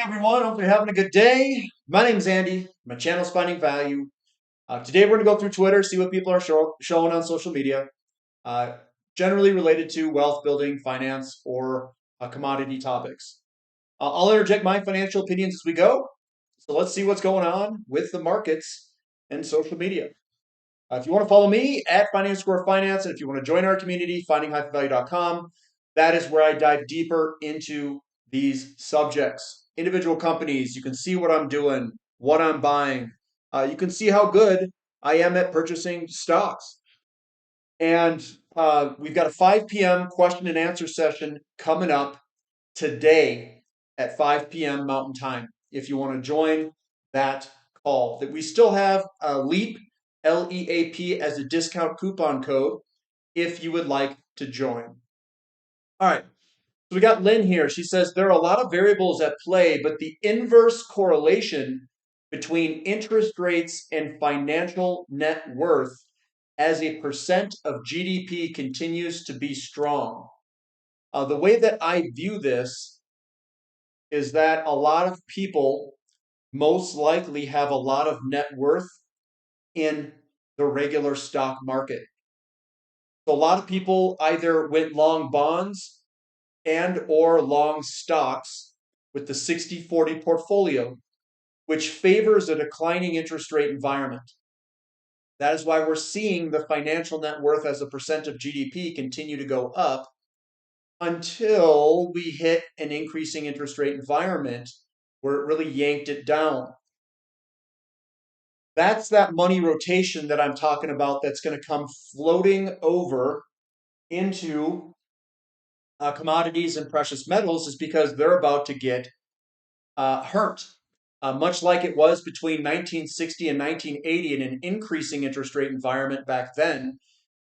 Hey everyone, hope you're having a good day. My name's Andy. My channel's Finding Value. Today we're going to go through Twitter, see what people are showing on social media, uh, generally related to wealth building, finance, or commodity topics. I'll interject my financial opinions as we go. So let's see what's going on with the markets and social media. If you want to follow me at Finance Square Finance, and if you want to join our community, finding-value.com, that is where I dive deeper into these subjects. Individual companies, you can see what I'm doing, what I'm buying. You can see how good I am at purchasing stocks. And we've got a 5 p.m. question and answer session coming up today at 5 p.m. Mountain Time. If you want to join that call, that we still have LEAP, LEAP as a discount coupon code if you would like to join. All right. So we got Lynn here. She says there are a lot of variables at play, but the inverse correlation between interest rates and financial net worth as a percent of GDP continues to be strong. The way that I view this is that a lot of people most likely have a lot of net worth in the regular stock market. So a lot of people either went long bonds and or long stocks with the 60-40 portfolio, which favors a declining interest rate environment. That is why we're seeing the financial net worth as a percent of GDP continue to go up until we hit an increasing interest rate environment where it really yanked it down. That's that money rotation that I'm talking about that's going to come floating over into commodities and precious metals is because they're about to get hurt. Much like it was between 1960 and 1980 in an increasing interest rate environment back then,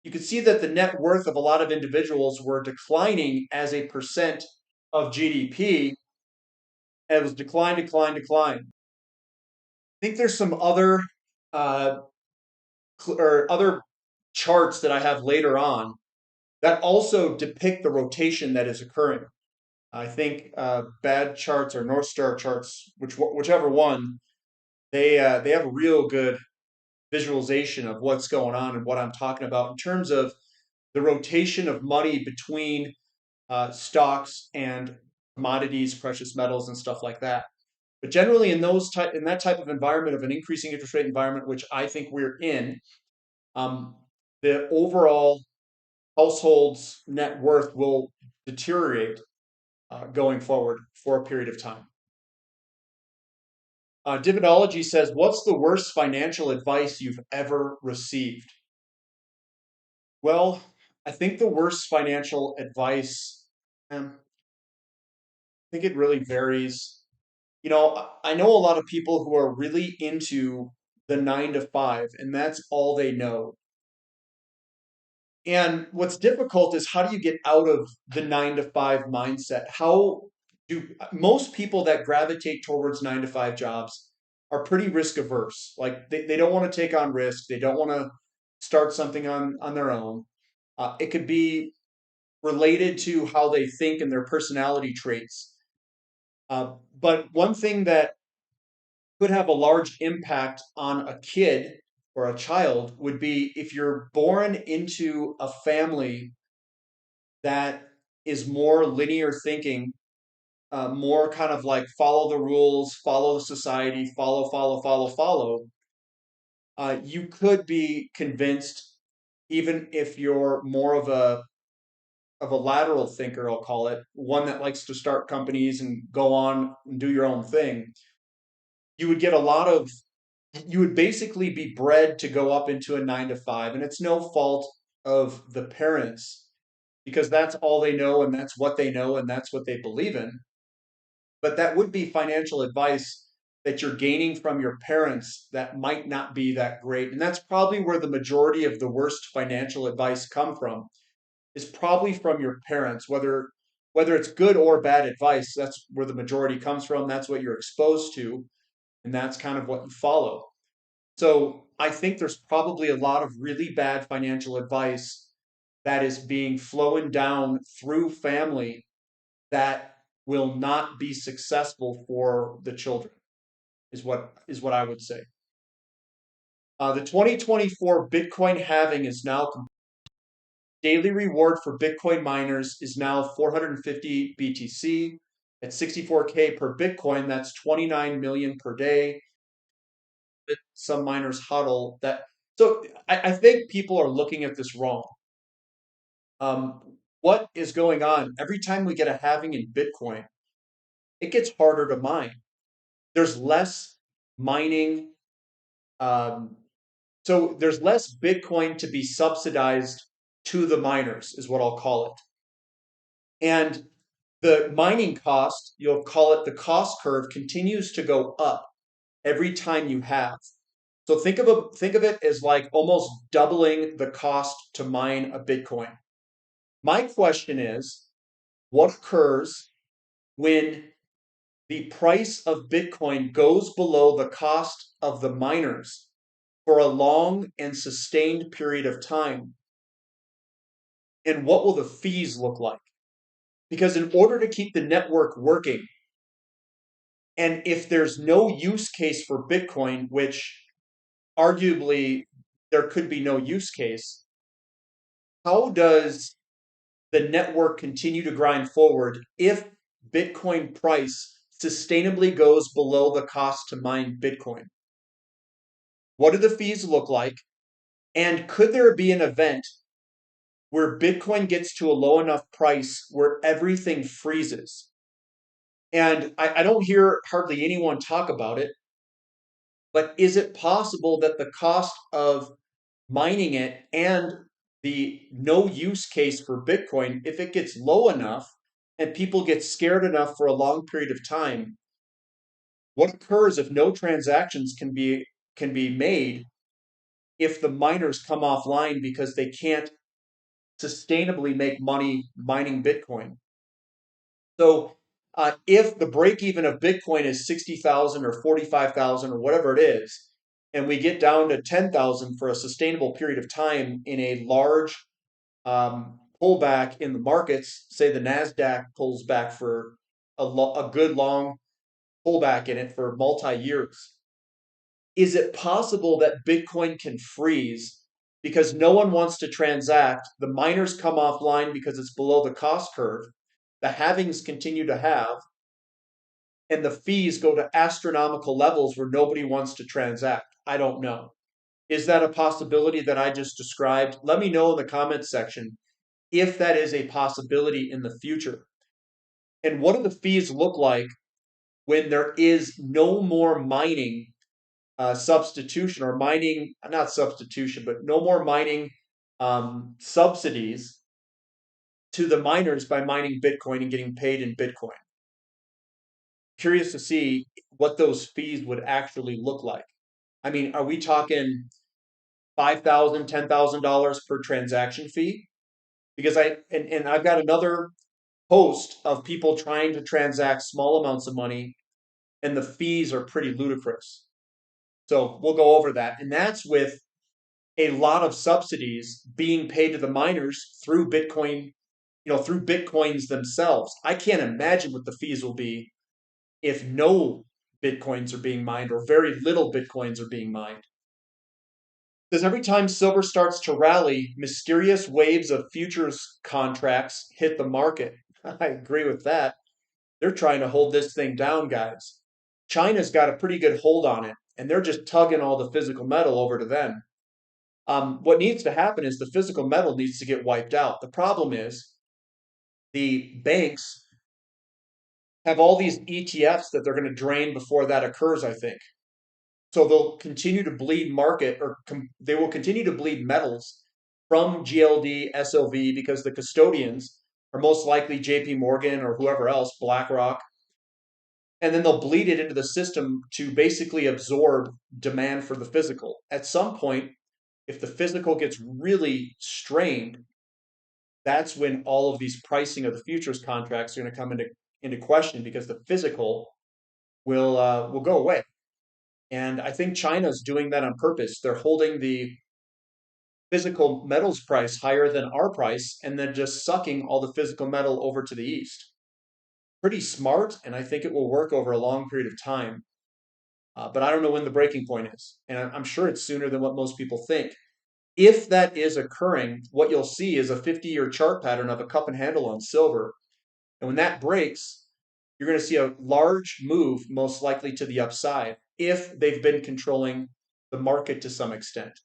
you could see that the net worth of a lot of individuals were declining as a percent of GDP. And it was decline, decline, decline. I think there's some other uh, or other charts that I have later on that also depict the rotation that is occurring. I think bad charts or North Star charts, whichever one, they have a real good visualization of what's going on and what I'm talking about in terms of the rotation of money between stocks and commodities, precious metals, and stuff like that. But generally, in that type of environment of an increasing interest rate environment, which I think we're in, um, the overall household's net worth will deteriorate going forward for a period of time. Dividology says, what's the worst financial advice you've ever received? Well, I think the worst financial advice, I think it really varies. I know a lot of people who are really into the 9 to 5, and that's all they know. And what's difficult is how do you get out of the 9 to 5 mindset? How do most people that gravitate towards 9 to 5 jobs are pretty risk averse? Like they don't want to take on risk. They don't want to start something on their own. It could be related to how they think and their personality traits. But one thing that could have a large impact on a kid or a child would be if you're born into a family that is more linear thinking, more kind of like follow the rules, follow the society, follow, follow, follow, follow. You could be convinced, even if you're more of a lateral thinker, I'll call it, one that likes to start companies and go on and do your own thing. You would get a lot of you would basically be bred to go up into a 9 to 5, and it's no fault of the parents because that's all they know and that's what they know and that's what they believe in. But that would be financial advice that you're gaining from your parents that might not be that great. And that's probably where the majority of the worst financial advice come from, is probably from your parents, whether it's good or bad advice, that's where the majority comes from. That's what you're exposed to, and that's kind of what you follow. So I think there's probably a lot of really bad financial advice that is being flown down through family that will not be successful for the children, is what I would say. The 2024 Bitcoin halving is now daily reward for Bitcoin miners is now 450 BTC at 64K per Bitcoin. That's 29 million per day. Some miners huddle that. So I think people are looking at this wrong. What is going on? Every time we get a halving in Bitcoin, it gets harder to mine. There's less mining. Um, so there's less Bitcoin to be subsidized to the miners, is what I'll call it. And the mining cost, you'll call it the cost curve, continues to go up every time you have. So think of it as like almost doubling the cost to mine a Bitcoin. My question is, what occurs when the price of Bitcoin goes below the cost of the miners for a long and sustained period of time? And what will the fees look like? Because in order to keep the network working, and if there's no use case for Bitcoin, which arguably there could be no use case, how does the network continue to grind forward if Bitcoin price sustainably goes below the cost to mine Bitcoin? What do the fees look like? And could there be an event where Bitcoin gets to a low enough price where everything freezes? And I don't hear hardly anyone talk about it, but is it possible that the cost of mining it and the no use case for Bitcoin, if it gets low enough and people get scared enough for a long period of time, what occurs if no transactions can be made if the miners come offline because they can't sustainably make money mining Bitcoin? So if the break even of Bitcoin is 60,000 or 45,000 or whatever it is, and we get down to 10,000 for a sustainable period of time in a large pullback in the markets, say the NASDAQ pulls back for a good long pullback in it for multi years, is it possible that Bitcoin can freeze because no one wants to transact? The miners come offline because it's below the cost curve. The halvings continue to have, and the fees go to astronomical levels where nobody wants to transact. I don't know. Is that a possibility that I just described? Let me know in the comments section if that is a possibility in the future. And what do the fees look like when there is no more mining substitution or mining, not substitution, but no more mining subsidies to the miners by mining Bitcoin and getting paid in Bitcoin? Curious to see what those fees would actually look like. I mean, are we talking $5,000, $10,000 per transaction fee? Because and I've got another host of people trying to transact small amounts of money, and the fees are pretty ludicrous. So we'll go over that. And that's with a lot of subsidies being paid to the miners through Bitcoin, through Bitcoins themselves. I can't imagine what the fees will be if no Bitcoins are being mined or very little Bitcoins are being mined. Because every time silver starts to rally, mysterious waves of futures contracts hit the market. I agree with that. They're trying to hold this thing down, guys. China's got a pretty good hold on it, and they're just tugging all the physical metal over to them. What needs to happen is the physical metal needs to get wiped out. The problem is the banks have all these ETFs that they're going to drain before that occurs, I think. So they'll continue to bleed market, or they will continue to bleed metals from GLD, SLV, because the custodians are most likely JP Morgan or whoever else, BlackRock. And then they'll bleed it into the system to basically absorb demand for the physical. At some point, if the physical gets really strained, that's when all of these pricing of the futures contracts are going to come into question, because the physical will go away. And I think China's doing that on purpose. They're holding the physical metals price higher than our price and then just sucking all the physical metal over to the east. pretty smart, and I think it will work over a long period of time. But I don't know when the breaking point is. And I'm sure it's sooner than what most people think. If that is occurring, what you'll see is a 50-year chart pattern of a cup and handle on silver. And when that breaks, you're going to see a large move, most likely to the upside, if they've been controlling the market to some extent.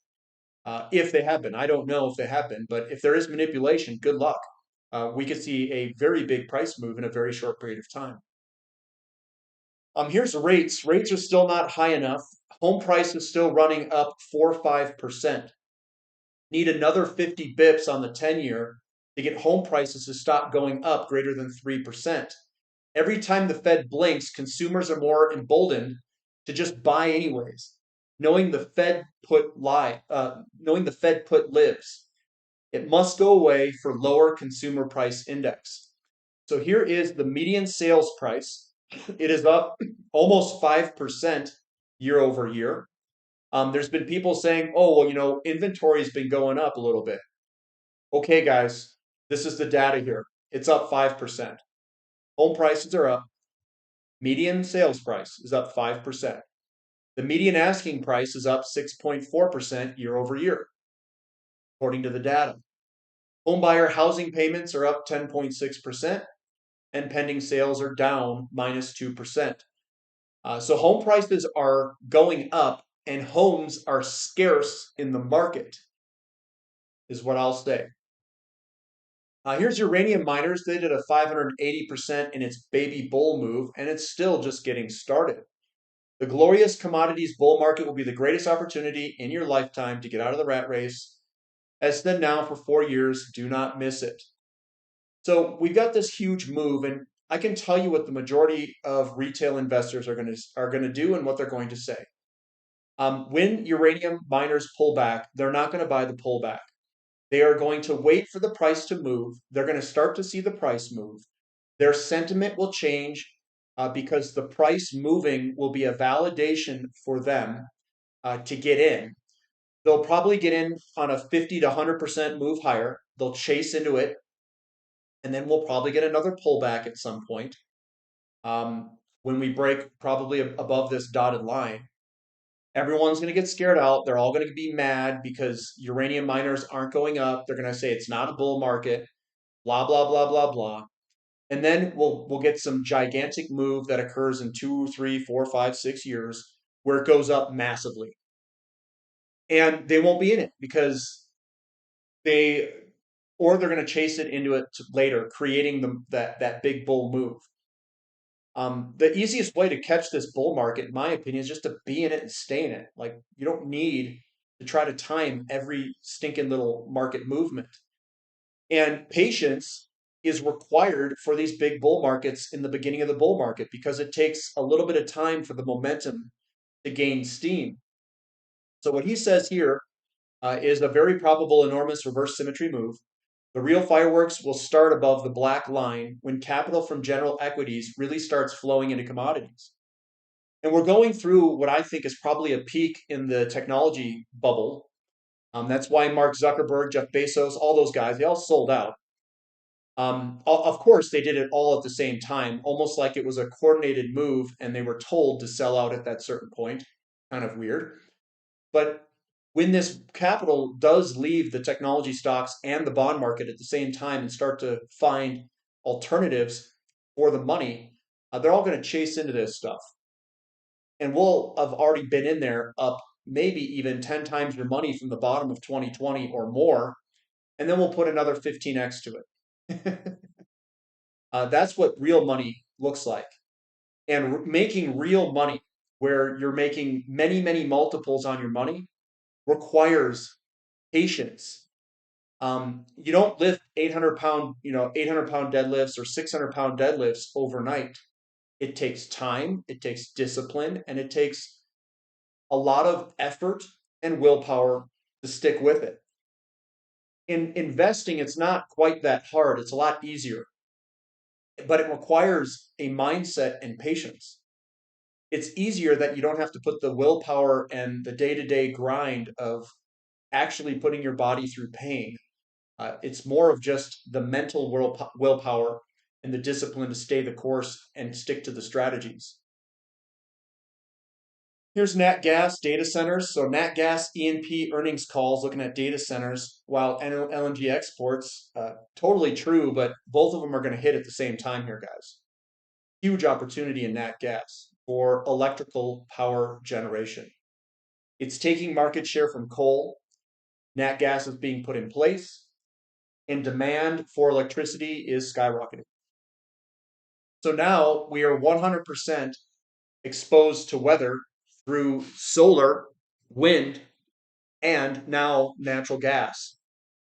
If they have been, I don't know if they have been, but if there is manipulation, good luck. We could see a very big price move in a very short period of time. Here's rates. Rates are still not high enough. Home price is still running up 4 or 5%. Need another 50 bips on the 10-year to get home prices to stop going up greater than 3%. Every time the Fed blinks, consumers are more emboldened to just buy anyways, knowing the Fed put lives. It must go away for lower consumer price index. So here is the median sales price. It is up almost 5% year over year. There's been people saying, oh, well, inventory's been going up a little bit. Okay, guys, this is the data here. It's up 5%. Home prices are up. Median sales price is up 5%. The median asking price is up 6.4% year over year, according to the data. Home buyer housing payments are up 10.6%, and pending sales are down minus 2%. So home prices are going up, and homes are scarce in the market, is what I'll say. Here's uranium miners. They did a 580% in its baby bull move, and it's still just getting started. The glorious commodities bull market will be the greatest opportunity in your lifetime to get out of the rat race. As said now for 4 years, do not miss it. So we've got this huge move, and I can tell you what the majority of retail investors are going to do and what they're going to say. When uranium miners pull back, they're not going to buy the pullback. They are going to wait for the price to move. They're going to start to see the price move. Their sentiment will change because the price moving will be a validation for them to get in. They'll probably get in on a 50 to 100% move higher. They'll chase into it, and then we'll probably get another pullback at some point when we break probably above this dotted line. Everyone's going to get scared out. They're all going to be mad because uranium miners aren't going up. They're going to say it's not a bull market, blah, blah, blah, blah, blah. And then we'll get some gigantic move that occurs in 2, 3, 4, 5, 6 years where it goes up massively. And they won't be in it because they're going to chase it into it later, creating that big bull move. The easiest way to catch this bull market, in my opinion, is just to be in it and stay in it. Like, you don't need to try to time every stinking little market movement. And patience is required for these big bull markets in the beginning of the bull market because it takes a little bit of time for the momentum to gain steam. So what he says here is a very probable enormous reverse symmetry move. The real fireworks will start above the black line when capital from general equities really starts flowing into commodities. And we're going through what I think is probably a peak in the technology bubble. That's why Mark Zuckerberg, Jeff Bezos, all those guys, they all sold out. Of course, they did it all at the same time, almost like it was a coordinated move and they were told to sell out at that certain point. Kind of weird. But when this capital does leave the technology stocks and the bond market at the same time and start to find alternatives for the money, they're all going to chase into this stuff. And we'll have already been in there up maybe even 10 times your money from the bottom of 2020 or more. And then we'll put another 15x to it. That's what real money looks like. And making real money, where you're making many, many multiples on your money, requires patience. You don't lift 800-pound deadlifts or 600-pound deadlifts overnight. It takes time, it takes discipline, and it takes a lot of effort and willpower to stick with it. In investing, it's not quite that hard. It's a lot easier, but it requires a mindset and patience. It's easier that you don't have to put the willpower and the day-to-day grind of actually putting your body through pain. It's more of just the mental willpower and the discipline to stay the course and stick to the strategies. Here's nat gas data centers. So nat gas E&P earnings calls looking at data centers, while LNG exports, totally true, but both of them are going to hit at the same time here, guys. Huge opportunity in nat gas for electrical power generation. It's taking market share from coal. Nat gas is being put in place, and demand for electricity is skyrocketing. So now we are 100% exposed to weather through solar, wind, and now natural gas.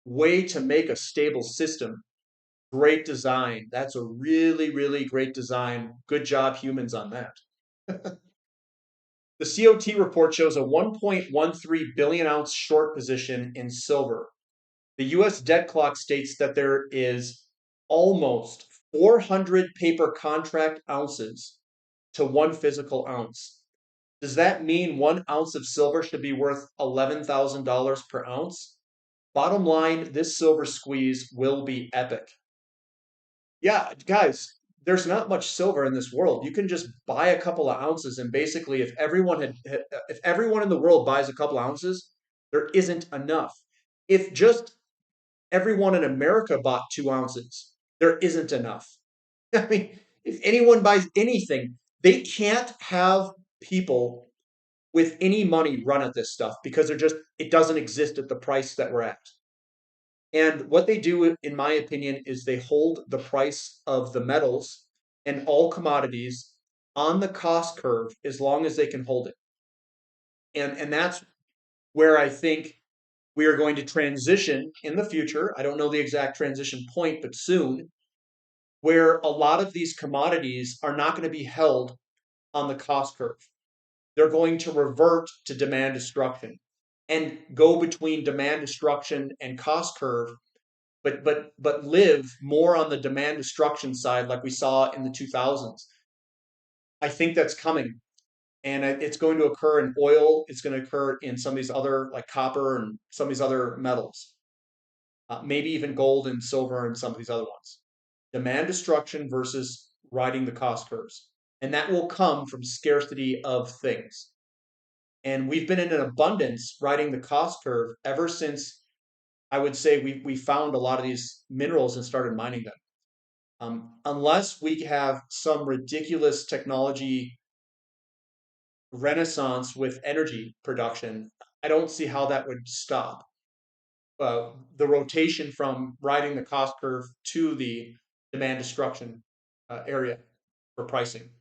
Way to make a stable system. Great design. That's a really, really great design. Good job, humans, on that. The COT report shows a 1.13 billion ounce short position in silver. The US debt clock states that there is almost 400 paper contract ounces to one physical ounce. Does that mean 1 ounce of silver should be worth $11,000 per ounce? Bottom line, this silver squeeze will be epic. Yeah, guys, there's not much silver in this world. You can just buy a couple of ounces, and basically, if everyone in the world buys a couple ounces, there isn't enough. If just everyone in America bought 2 ounces, there isn't enough. I mean, if anyone buys anything, they can't have people with any money run at this stuff because it doesn't exist at the price that we're at. And what they do, in my opinion, is they hold the price of the metals and all commodities on the cost curve as long as they can hold it. And that's where I think we are going to transition in the future. I don't know the exact transition point, but soon, where a lot of these commodities are not going to be held on the cost curve. They're going to revert to demand destruction and go between demand destruction and cost curve, but live more on the demand destruction side like we saw in the 2000s. I think that's coming, and it's going to occur in oil. It's going to occur in some of these other, like copper and some of these other metals, maybe even gold and silver and some of these other ones. Demand destruction versus riding the cost curves. And that will come from scarcity of things. And we've been in an abundance riding the cost curve ever since, I would say, we found a lot of these minerals and started mining them. Unless we have some ridiculous technology renaissance with energy production, I don't see how that would stop the rotation from riding the cost curve to the demand destruction area for pricing.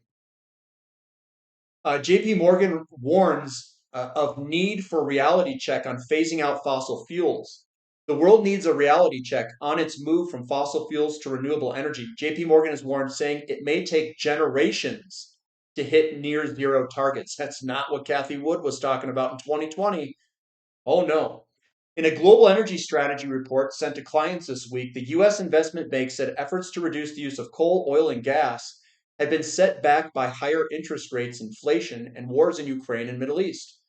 JP Morgan warns of need for reality check on phasing out fossil fuels. The world needs a reality check on its move from fossil fuels to renewable energy. JP Morgan has warned, saying it may take generations to hit near zero targets. That's not what Cathie Wood was talking about in 2020. Oh no. In a global energy strategy report sent to clients this week, the U.S. investment bank said efforts to reduce the use of coal, oil, and gas had been set back by higher interest rates, inflation, and wars in Ukraine and Middle East.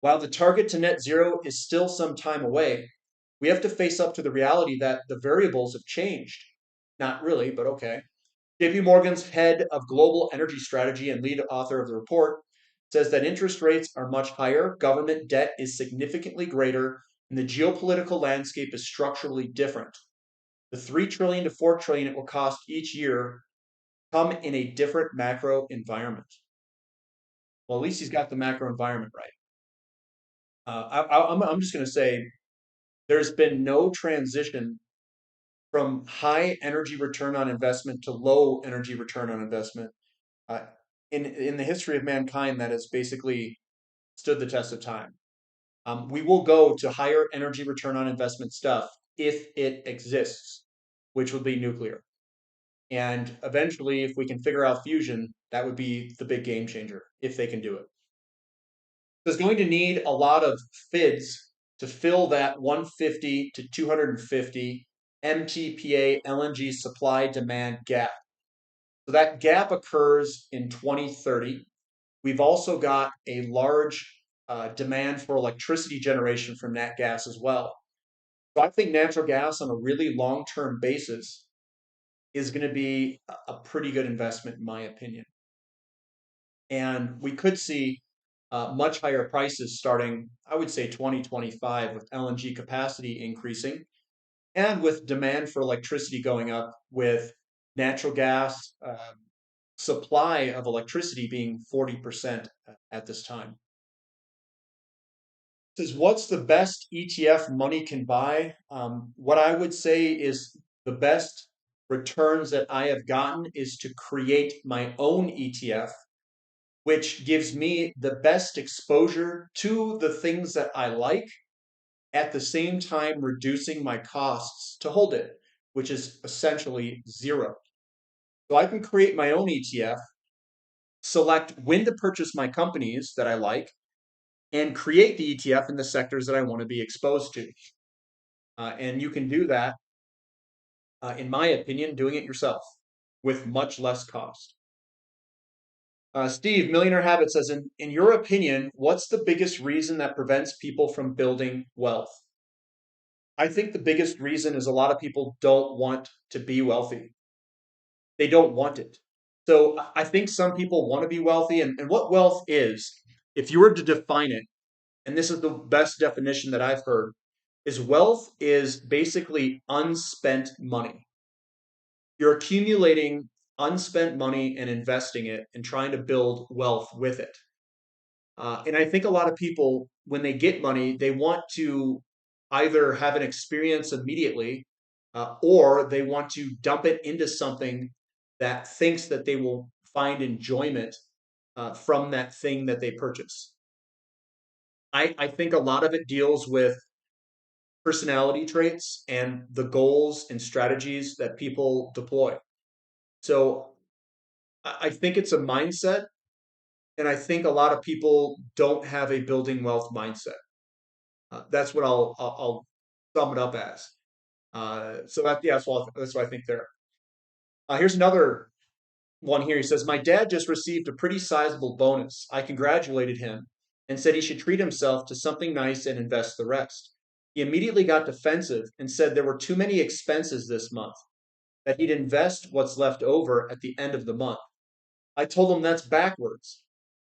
While the target to net zero is still some time away, we have to face up to the reality that the variables have changed. Not really, but okay. JP Morgan's head of global energy strategy and lead author of the report says that interest rates are much higher, government debt is significantly greater, and the geopolitical landscape is structurally different. The $3 trillion to $4 trillion it will cost each year come in a different macro environment. Well, at least he's got the macro environment right. I'm just going to say there's been no transition from high energy return on investment to low energy return on investment uh, in the history of mankind that has basically stood the test of time. We will go to higher energy return on investment stuff if it exists, which would be nuclear. And eventually, if we can figure out fusion, that would be the big game changer if they can do it. There's going to need a lot of FIDs to fill that 150 to 250 MTPA LNG supply demand gap. So that gap occurs in 2030. We've also got a large demand for electricity generation from nat gas as well. So I think natural gas on a really long-term basis is going to be a pretty good investment, in my opinion. And we could see much higher prices starting, I would say, 2025 with LNG capacity increasing and with demand for electricity going up, with natural gas supply of electricity being 40% at this time. It says, what's the best ETF money can buy? What I would say is the best returns that I have gotten is to create my own ETF, which gives me the best exposure to the things that I like, at the same time reducing my costs to hold it, which is essentially zero. So I can create my own ETF, select when to purchase my companies that I like, and create the ETF in the sectors that I want to be exposed to. And you can do that, in my opinion, doing it yourself with much less cost. Steve, Millionaire Habit says, in your opinion, what's the biggest reason that prevents people from building wealth? I think the biggest reason is a lot of people don't want to be wealthy. They don't want it. So I think some people want to be wealthy. And what wealth is, if you were to define it, and this is the best definition that I've heard, is wealth is basically unspent money. You're accumulating unspent money and investing it and trying to build wealth with it. And I think a lot of people, when they get money, they want to either have an experience immediately, or they want to dump it into something that thinks that they will find enjoyment from that thing that they purchase. I think a lot of it deals with personality traits and the goals and strategies that people deploy. So I think it's a mindset, and I think a lot of people don't have a building wealth mindset. That's what I'll sum it up as. So that yeah, that's what I think there. Here's another one here. He says, my dad just received a pretty sizable bonus. I congratulated him and said he should treat himself to something nice and invest the rest. He immediately got defensive and said there were too many expenses this month, that he'd invest what's left over at the end of the month. I told him that's backwards.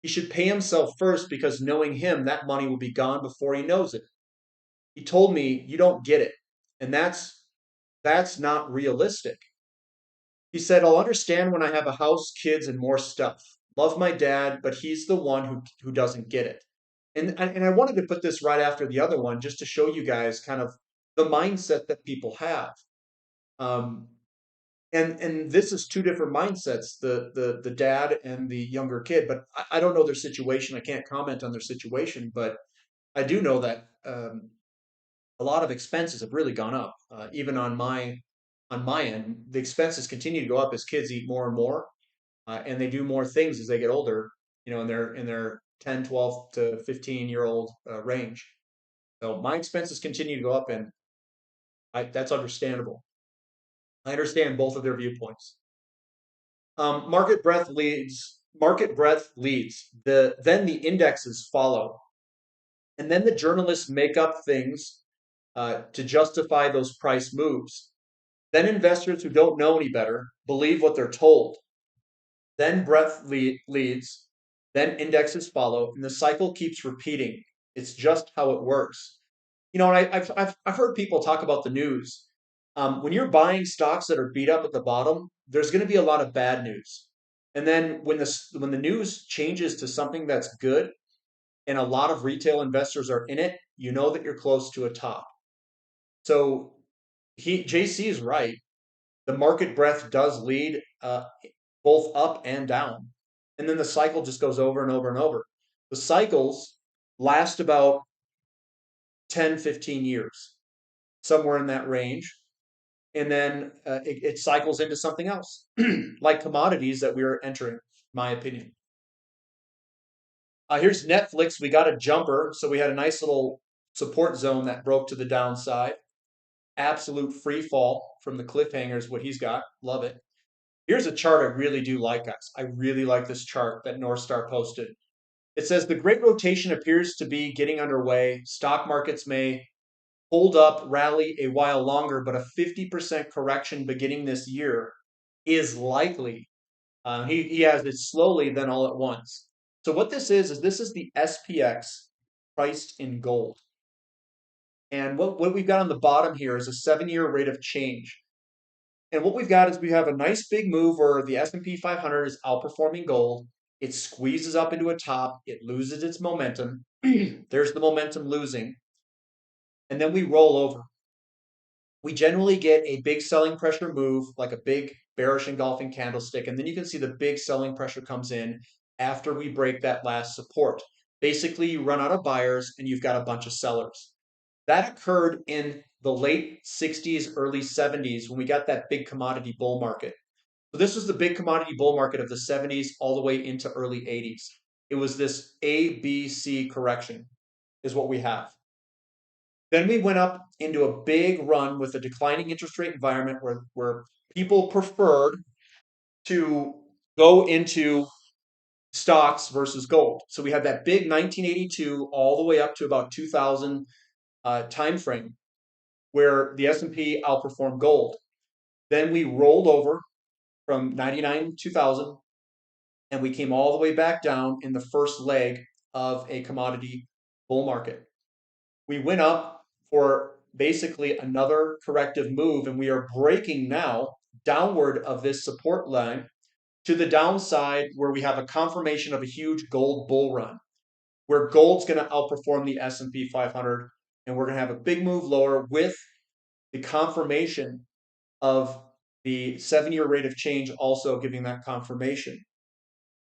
He should pay himself first because knowing him, that money will be gone before he knows it. He told me, you don't get it. And that's not realistic. He said, I'll understand when I have a house, kids, and more stuff. Love my dad, but he's the one who doesn't get it. And I wanted to put this right after the other one just to show you guys kind of the mindset that people have. Um, and this is two different mindsets, the dad and the younger kid, but I don't know their situation. I can't comment on their situation, but I do know that a lot of expenses have really gone up. Even on my end, the expenses continue to go up as kids eat more and more, and they do more things as they get older. You know, in their 10, 12 to 15-year-old range. So my expenses continue to go up, and that's understandable. I understand both of their viewpoints. Market breadth leads. Market breadth leads. Then the indexes follow, and then the journalists make up things to justify those price moves. Then investors who don't know any better believe what they're told. Then leads, then indexes follow, and the cycle keeps repeating. It's just how it works. You know, and I've heard people talk about the news. When you're buying stocks that are beat up at the bottom, there's going to be a lot of bad news. And then when the news changes to something that's good, and a lot of retail investors are in it, you know that you're close to a top. So JC is right. The market breadth does lead both up and down. And then the cycle just goes over and over and over. The cycles last about 10, 15 years, somewhere in that range. And then it cycles into something else, like commodities that we are entering, my opinion. Here's Netflix. We got a jumper. So we had a nice little support zone that broke to the downside. Absolute free fall from the cliffhangers, what he's got. Love it. Here's a chart I really do like, guys. I really like this chart that North Star posted. It says the great rotation appears to be getting underway. Stock markets may hold up, rally a while longer, but a 50% correction beginning this year is likely. He has it slowly, then all at once. So what this is this is the SPX priced in gold. And what we've got on the bottom here is a 7-year rate of change. And what we've got is we have a nice big move where the S&P 500 is outperforming gold. It squeezes up into a top. It loses its momentum. There's the momentum losing. And then we roll over. We generally get a big selling pressure move, like a big bearish engulfing candlestick. And then you can see the big selling pressure comes in after we break that last support. Basically, you run out of buyers and you've got a bunch of sellers. That occurred in the late 60s, early 70s when we got that big commodity bull market. So this was the big commodity bull market of the 70s all the way into early 80s. It was this A, B, C correction is what we have. Then we went up into a big run with a declining interest rate environment where people preferred to go into stocks versus gold. So we had that big 1982 all the way up to about 2000 time frame where the S&P outperformed gold. Then we rolled over from 99 to 2000 and we came all the way back down in the first leg of a commodity bull market. We went up for basically another corrective move, and we are breaking now downward of this support line to the downside where we have a confirmation of a huge gold bull run, where gold's going to outperform the S&P 500, and we're going to have a big move lower with the confirmation of the 7-year rate of change also giving that confirmation.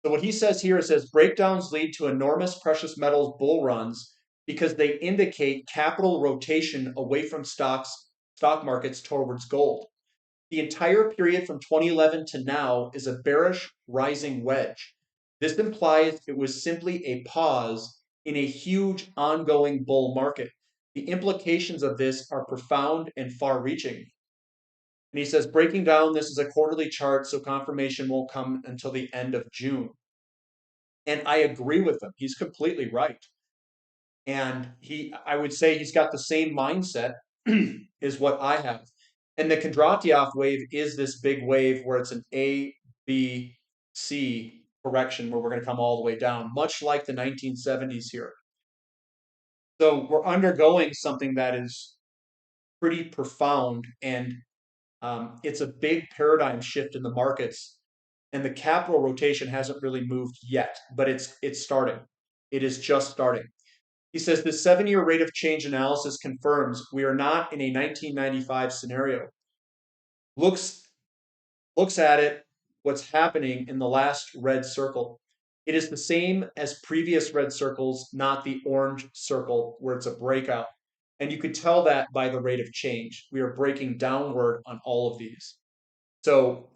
So what he says here, it says breakdowns lead to enormous precious metals bull runs because they indicate capital rotation away from stock markets towards gold. The entire period from 2011 to now is a bearish rising wedge. This implies it was simply a pause in a huge ongoing bull market. The implications of this are profound and far-reaching. And he says, breaking down, this is a quarterly chart, so confirmation won't come until the end of June. And I agree with him. He's completely right. And I would say he's got the same mindset as what I have. And the Kondratiev wave is this big wave where it's an A, B, C correction where we're going to come all the way down, much like the 1970s here. So we're undergoing something that is pretty profound, and it's a big paradigm shift in the markets. And the capital rotation hasn't really moved yet, but it's starting. It is just starting. He says the 7-year rate of change analysis confirms we are not in a 1995 scenario. Looks at it, what's happening in the last red circle. It is the same as previous red circles, not the orange circle where it's a breakout. And you could tell that by the rate of change. We are breaking downward on all of these. So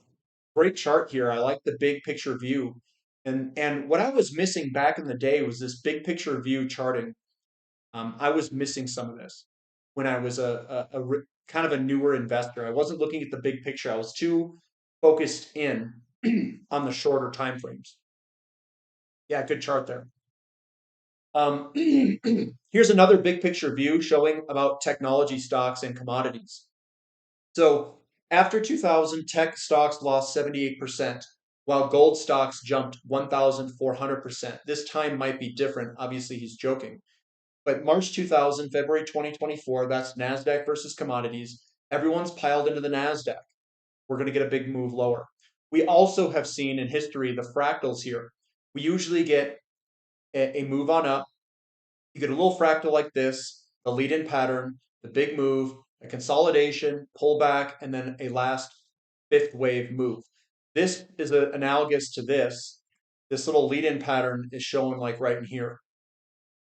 great chart here. I like the big picture view. And what I was missing back in the day was this big picture view charting. I was missing some of this when I was kind of a newer investor. I wasn't looking at the big picture. I was too focused in on the shorter time frames. Yeah, good chart there. Here's another big picture view showing about technology stocks and commodities. So after 2000, tech stocks lost 78%, while gold stocks jumped 1,400%. This time might be different. Obviously, he's joking. But March 2000, February 2024, that's NASDAQ versus commodities. Everyone's piled into the NASDAQ. We're going to get a big move lower. We also have seen in history the fractals here. We usually get a move on up. You get a little fractal like this, the lead-in pattern, the big move, a consolidation, pullback, and then a last fifth wave move. This is analogous to this. This little lead-in pattern is shown like right in here.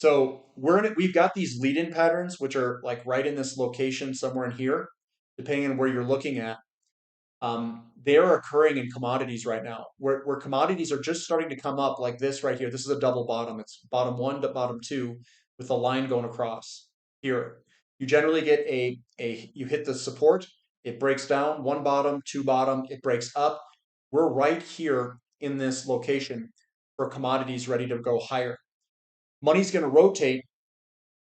So we've got these lead-in patterns, which are like right in this location somewhere in here, depending on where you're looking at. They are occurring in commodities right now, where commodities are just starting to come up like this right here. This is a double bottom. It's bottom 1 to bottom 2 with a line going across here. You generally get you hit the support, it breaks down, 1 bottom, 2 bottom, it breaks up. We're right here in this location for commodities ready to go higher. Money's going to rotate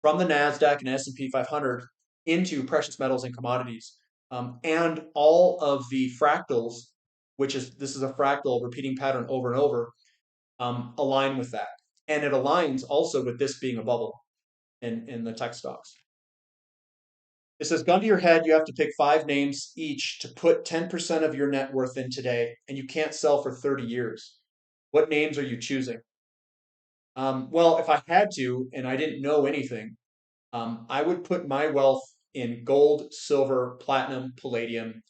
from the NASDAQ and S&P 500 into precious metals and commodities. And all of the fractals which is this is a fractal repeating pattern over and over, align with that. And it aligns also with this being a bubble in the tech stocks. It says, gun to your head, you have to pick 5 names each to put 10% of your net worth in today, and you can't sell for 30 years. What names are you choosing? Well, if I had to and I didn't know anything, I would put my wealth in gold, silver, platinum, palladium,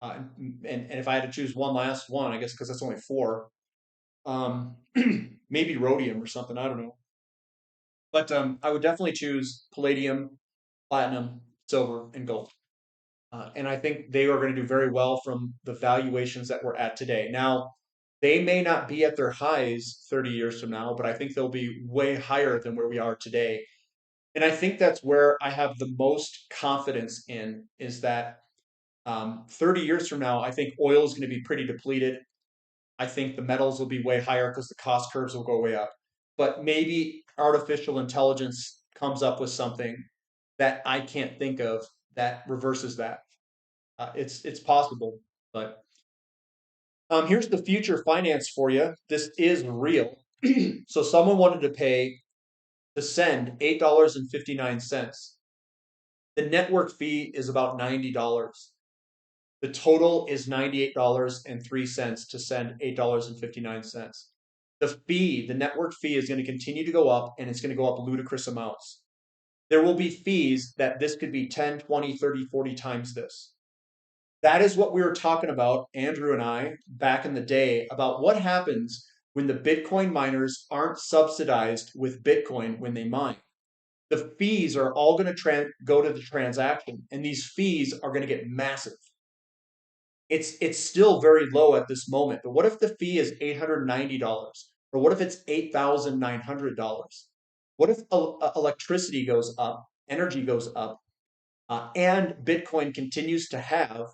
and if I had to choose one last one, I guess because that's only 4, maybe rhodium or something. I don't know, but I would definitely choose palladium, platinum, silver, and gold. And I think they are going to do very well from the valuations that we're at today. Now, they may not be at their highs 30 years from now, but I think they'll be way higher than where we are today. And I think that's where I have the most confidence in is that 30 years from now, I think oil is going to be pretty depleted. I think the metals will be way higher because the cost curves will go way up. But maybe artificial intelligence comes up with something that I can't think of that reverses that. It's possible, but here's the future finance for you. This is real. So someone wanted to pay to send $8.59. The network fee is about $90. The total is $98.03 to send $8.59. The network fee is going to continue to go up, and it's going to go up ludicrous amounts. There will be fees that this could be 10, 20, 30, 40 times this. That is what we were talking about, Andrew and I, back in the day, about what happens when the Bitcoin miners aren't subsidized with Bitcoin when they mine. The fees are all going to go to the transaction, and these fees are going to get massive. It's still very low at this moment, but what if the fee is $890? Or what if it's $8,900? What if electricity goes up, energy goes up, and Bitcoin continues to have,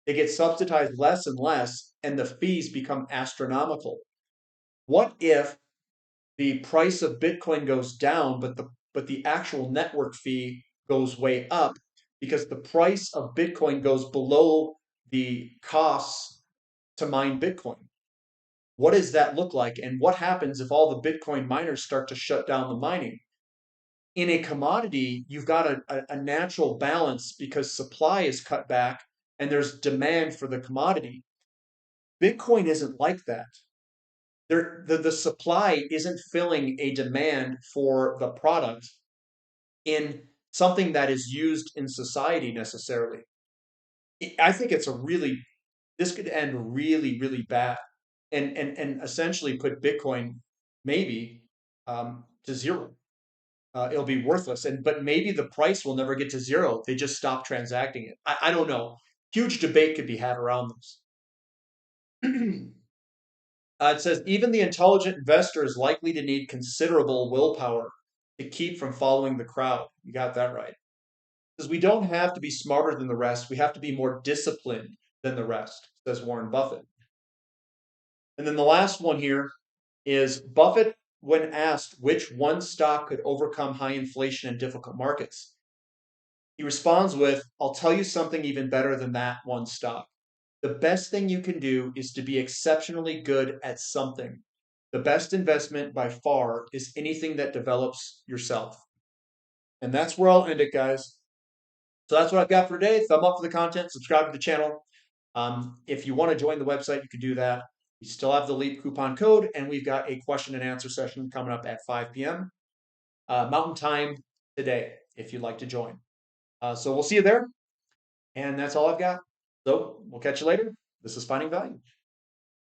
they get subsidized less and less, and the fees become astronomical. What if the price of Bitcoin goes down, but the actual network fee goes way up because the price of Bitcoin goes below the costs to mine Bitcoin? What does that look like? And what happens if all the Bitcoin miners start to shut down the mining? In a commodity, you've got a natural balance because supply is cut back and there's demand for the commodity. Bitcoin isn't like that. The supply isn't filling a demand for the product in something that is used in society necessarily. I think this could end really, really bad and essentially put Bitcoin maybe to zero. It'll be worthless. But maybe the price will never get to zero. They just stop transacting it. I don't know. Huge debate could be had around this. It says even the intelligent investor is likely to need considerable willpower to keep from following the crowd. You got that right. Because we don't have to be smarter than the rest. We have to be more disciplined than the rest, says Warren Buffett. And then the last one here is Buffett, when asked which one stock could overcome high inflation and difficult markets, he responds with, I'll tell you something even better than that one stock. The best thing you can do is to be exceptionally good at something. The best investment by far is anything that develops yourself. And that's where I'll end it, guys. So that's what I've got for today. Thumb up for the content, subscribe to the channel. If you want to join the website, you can do that. We still have the LEAP coupon code, and we've got a question and answer session coming up at 5 p.m. Mountain Time today, if you'd like to join. So we'll see you there. And that's all I've got. So we'll catch you later. This is Finding Value.